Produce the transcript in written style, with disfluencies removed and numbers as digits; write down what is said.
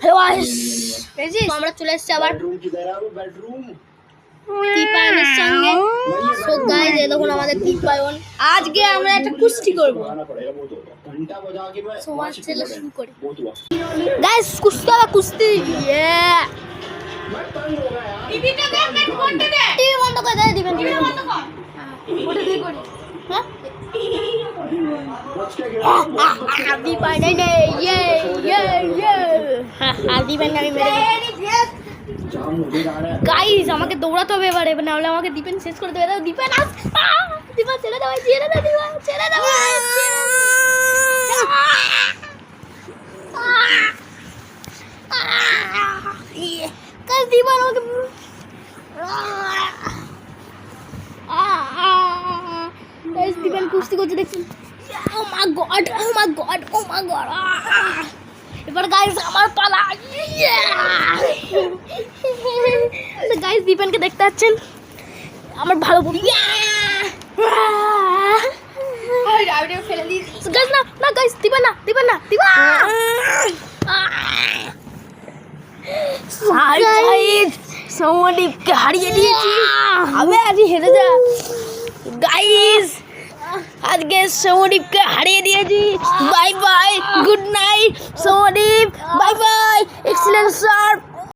Hello guys, আমরা চলে এসেছি আবার দীপায়নের সঙ্গে। সো গাইস, এই দেখুন আমাদের দীপায়ন। আজকে আমরা একটা কুস্তি করব। সো চলো শুরু করি। গাইস, কুস্তি হবে, কুস্তি। টিভিটা দেখ, নেট বন্ধ দে। টিভি বন্ধ করে দে, দিবেন টিভি বন্ধ কর। ওটা দিয়ে করি। হ্যাঁ? দীপায়ন নে, ইয়ে ইয়ে ইয়ে। দীপায়ন আমি মেরে গাইস, আমাকে দৌড়াতে হবে এবারে, না হলে আমাকে দীপেন শেষ করে দেবে। দীপেন আস, দীপেন ছেড়ে দাও, ছেড়ে দাও, দীপেন ছেড়ে দাও। গাইস, দীপেন আমাকে গাইস, দীপেন কুস্তি করছে দেখছেন। ও মাই গড, ও মাই গড, ও মাই গড। এবার গাইস আমার পালা। গাইস, দীপেনকে দেখতে পাচ্ছেন, আমার ভালো গাইস, না না গাইস, দিবেন না, দিবেন না, দিবেন। সৌমদীপকে হারিয়ে দিয়েছি, আমি আজ হেরে যা। গাইস, আজকে সৌমদীপকে হারিয়ে দিয়েছি। Bye bye, good night Soumadip, bye bye, excellent shot.